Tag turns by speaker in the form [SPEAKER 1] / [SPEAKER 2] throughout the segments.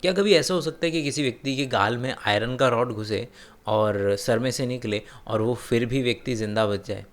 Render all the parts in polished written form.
[SPEAKER 1] क्या कभी ऐसा हो सकता है कि किसी व्यक्ति के गाल में आयरन का रॉड घुसे और सर में से निकले और वो फिर भी व्यक्ति ज़िंदा बच जाए?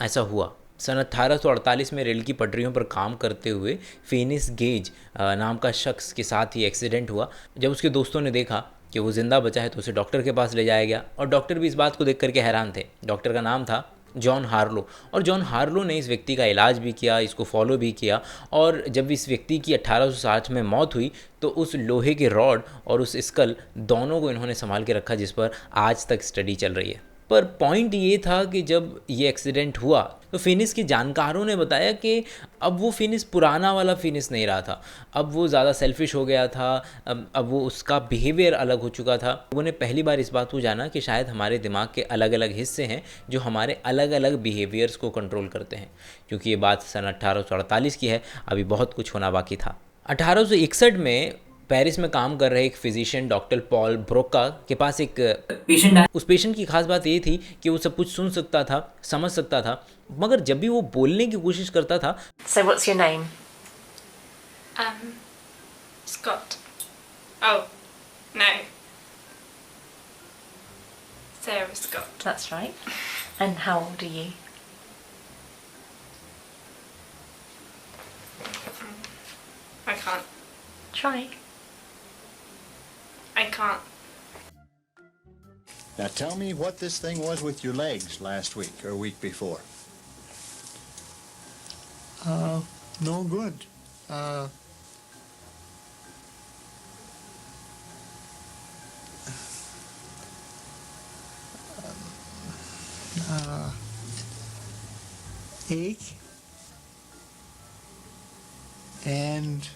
[SPEAKER 1] ऐसा हुआ। सन 1848 में रेल की पटरियों पर काम करते हुए फिनिस गेज नाम का शख्स के साथ ही एक्सीडेंट हुआ। जब उसके दोस्तों ने देखा कि वो ज़िंदा बचा है तो उसे डॉक्टर के पास ले जाया गया और डॉक्टर भी इस बात को देख करके हैरान थे। डॉक्टर का नाम था जॉन हार्लो, और जॉन हार्लो ने इस व्यक्ति का इलाज भी किया, इसको फॉलो भी किया। और जब इस व्यक्ति की 1860 में मौत हुई तो उस लोहे के रॉड और उस स्कल दोनों को इन्होंने संभाल के रखा, जिस पर आज तक स्टडी चल रही है। पर पॉइंट ये था कि जब ये एक्सीडेंट हुआ तो फिनिस के जानकारों ने बताया कि अब वो फिनिस पुराना वाला फिनिस नहीं रहा था। अब वो ज़्यादा सेल्फिश हो गया था। अब वो उसका बिहेवियर अलग हो चुका था। लोगों ने पहली बार इस बात को जाना कि शायद हमारे दिमाग के अलग अलग हिस्से हैं जो हमारे अलग अलग बिहेवियर्स को कंट्रोल करते हैं। क्योंकि ये बात सन 1848 की है, अभी बहुत कुछ होना बाकी था। 1861 में पेरिस में काम कर रहे एक फिजिशियन डॉक्टर पॉल ब्रोका के पास एक पेशेंट आया। उस पेशेंट की खास बात ये थी कि वो सब कुछ सुन सकता था, समझ सकता था, मगर जब भी वो बोलने की कोशिश करता था।
[SPEAKER 2] So what's your name?
[SPEAKER 3] Um, Scott. Oh, no. Sarah Scott.
[SPEAKER 2] That's right. And how old are you?
[SPEAKER 3] I can't.
[SPEAKER 2] Try.
[SPEAKER 3] I can't.
[SPEAKER 4] Now tell me what this thing was with your legs last week or week before.
[SPEAKER 5] No good. Ache and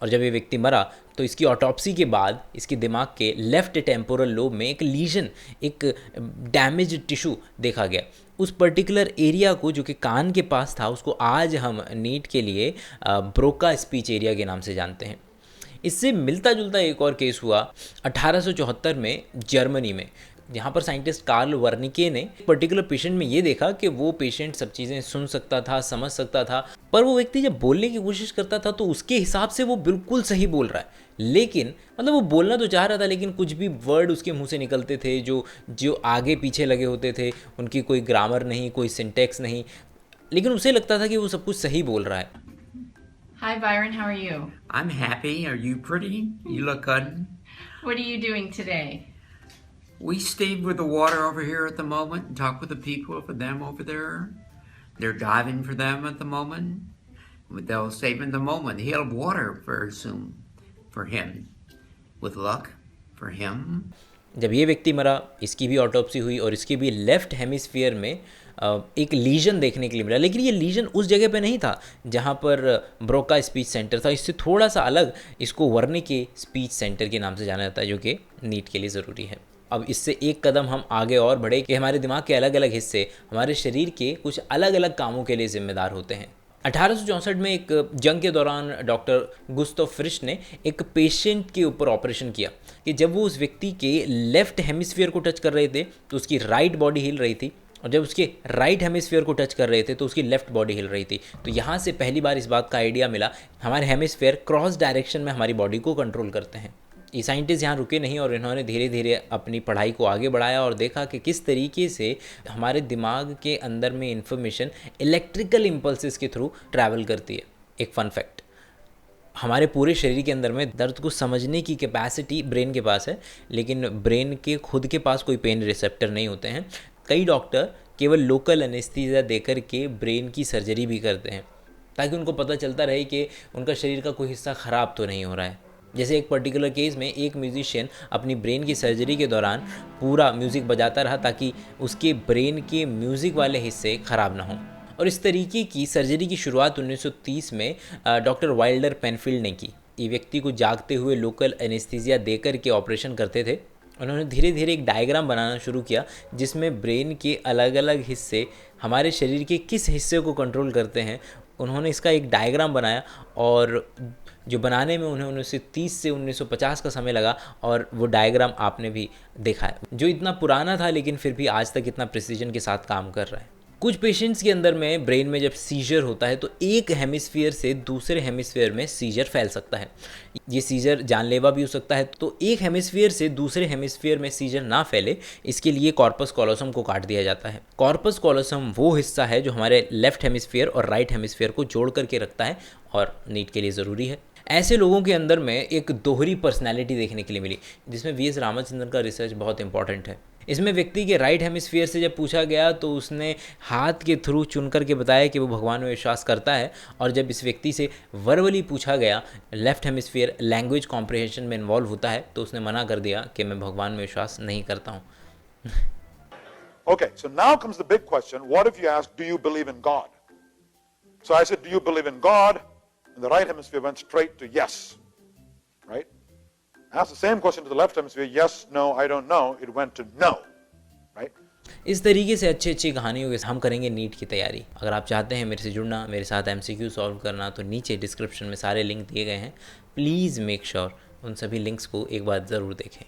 [SPEAKER 1] और जब ये व्यक्ति मरा तो इसकी autopsy के बाद इसके दिमाग के लेफ्ट टेम्पोरल लोब में एक लीजन, एक डैमेज टिश्यू देखा गया। उस पर्टिकुलर एरिया को, जो कि कान के पास था, उसको आज हम नीट के लिए ब्रोका स्पीच एरिया के नाम से जानते हैं। इससे मिलता जुलता एक और केस हुआ 1874 में जर्मनी में, जहाँ पर साइंटिस्ट कार्ल वर्निके ने पर्टिकुलर पेशेंट में ये देखा कि वो पेशेंट सब चीज़ें सुन सकता था, समझ सकता था, पर वो व्यक्ति जब बोलने की कोशिश करता था तो उसके हिसाब से वो बिल्कुल सही बोल रहा है, लेकिन मतलब वो बोलना तो चाह रहा था लेकिन कुछ भी वर्ड उसके मुंह से निकलते थे जो जो आगे पीछे लगे होते थे, उनकी कोई ग्रामर नहीं, कोई सिंटेक्स नहीं, लेकिन उसे लगता था कि वो सब कुछ सही बोल रहा है।
[SPEAKER 6] Hi Byron, how are you?
[SPEAKER 7] I'm happy. Are you pretty? You look good.
[SPEAKER 6] What are you doing today?
[SPEAKER 7] We stayed with the water over here at the moment and talked with the people for them over there. They're diving for them at the moment. They'll save in the moment. He'll have water very soon for him. With luck for him.
[SPEAKER 1] जब ये व्यक्ति मरा, इसकी भी autopsy हुई और इसके भी लेफ्ट हेमिस्फीयर में एक लीजन देखने के लिए मिला, लेकिन ये लीजन उस जगह पे नहीं था जहाँ पर ब्रोका स्पीच सेंटर था। इससे थोड़ा सा अलग इसको वर्निके स्पीच सेंटर के नाम से जाना जाता है, जो कि नीट के लिए ज़रूरी है। अब इससे एक कदम हम आगे और बढ़े कि हमारे दिमाग के अलग अलग हिस्से हमारे शरीर के कुछ अलग अलग कामों के लिए जिम्मेदार होते हैं। 1864 में एक जंग के दौरान डॉक्टर गुस्ताव फ्रिश ने एक पेशेंट के ऊपर ऑपरेशन किया कि जब वो उस व्यक्ति के लेफ्ट हेमिस्फीयर को टच कर रहे थे तो उसकी राइट बॉडी हिल रही थी, और जब उसके राइट हेमिस्फीयर को टच कर रहे थे तो उसकी लेफ्ट बॉडी हिल रही थी। तो यहाँ से पहली बार इस बात का आइडिया मिला, हमारे हेमिस्फीयर क्रॉस डायरेक्शन में हमारी बॉडी को कंट्रोल करते हैं। ये साइंटिस्ट यहाँ रुके नहीं और इन्होंने धीरे धीरे अपनी पढ़ाई को आगे बढ़ाया और देखा कि किस तरीके से हमारे दिमाग के अंदर में इंफॉर्मेशन इलेक्ट्रिकल इम्पल्सेस के थ्रू ट्रैवल करती है। एक फन फैक्ट, हमारे पूरे शरीर के अंदर में दर्द को समझने की कैपेसिटी ब्रेन के पास है, लेकिन ब्रेन के खुद के पास कोई पेन रिसेप्टर नहीं होते हैं। कई डॉक्टर केवल लोकल एनेस्थीसिया देकर के ब्रेन की सर्जरी भी करते हैं ताकि उनको पता चलता रहे कि उनका शरीर का कोई हिस्सा ख़राब तो नहीं हो रहा है। जैसे एक पर्टिकुलर केस में एक म्यूजिशियन अपनी ब्रेन की सर्जरी के दौरान पूरा म्यूज़िक बजाता रहा ताकि उसके ब्रेन के म्यूज़िक वाले हिस्से ख़राब ना हों। और इस तरीके की सर्जरी की शुरुआत 1930 में डॉक्टर वाइल्डर पेनफील्ड ने की। ये व्यक्ति को जागते हुए लोकल एनेस्थीसिया देकर के ऑपरेशन करते थे। उन्होंने धीरे धीरे एक डायग्राम बनाना शुरू किया जिसमें ब्रेन के अलग अलग हिस्से हमारे शरीर के किस हिस्से को कंट्रोल करते हैं। उन्होंने इसका एक डायग्राम बनाया और जो बनाने में उन्हें 1930 से 1950 का समय लगा, और वो डायग्राम आपने भी देखा है, जो इतना पुराना था लेकिन फिर भी आज तक इतना प्रिसीजन के साथ काम कर रहा है। कुछ पेशेंट्स के अंदर में ब्रेन में जब सीजर होता है तो एक हेमिस्फीयर से दूसरे हेमिस्फीयर में सीजर फैल सकता है। ये सीजर जानलेवा भी हो सकता है। तो एक हेमिस्फीयर से दूसरे हेमिस्फीयर में सीजर ना फैले, इसके लिए कॉर्पस कॉलोसम को काट दिया जाता है। कॉर्पस कॉलोसम वो हिस्सा है जो हमारे लेफ्ट हेमिस्फीयर और राइट हेमिस्फीयर को जोड़ करके रखता है और नीट के लिए ज़रूरी है। ऐसे लोगों के अंदर में एक दोहरी पर्सनैलिटी देखने के लिए मिली, जिसमें वी एस रामचंद्रन का रिसर्च बहुत इंपॉर्टेंट है। इसमें व्यक्ति के राइट हेमिस्फीयर से जब पूछा गया तो उसने हाथ के थ्रू चुन करके बताया कि वो भगवान में विश्वास करता है, और जब इस व्यक्ति से वर्बली पूछा गया लेफ्ट हेमिस्फीयर लैंग्वेज कॉम्प्रिहेंशन में इन्वॉल्व होता है, तो उसने मना कर दिया कि मैं भगवान में विश्वास नहीं करता हूँ।
[SPEAKER 8] Okay, so now comes the big question. What if you ask, do you believe in God? So I said, do you believe in God? And the right hemisphere went straight to yes. Right? Ask the same question to the left hemisphere, yes, no, I don't know. It went to no. Right?
[SPEAKER 1] इस तरीके से अच्छी अच्छी कहानियों के हम करेंगे NEET की तैयारी। अगर आप चाहते हैं मेरे से जुड़ना, मेरे साथ MCQ सॉल्व करना, तो नीचे डिस्क्रिप्शन में सारे लिंक दिए गए हैं। प्लीज़ मेक श्योर उन सभी लिंक्स को एक बार ज़रूर देखें।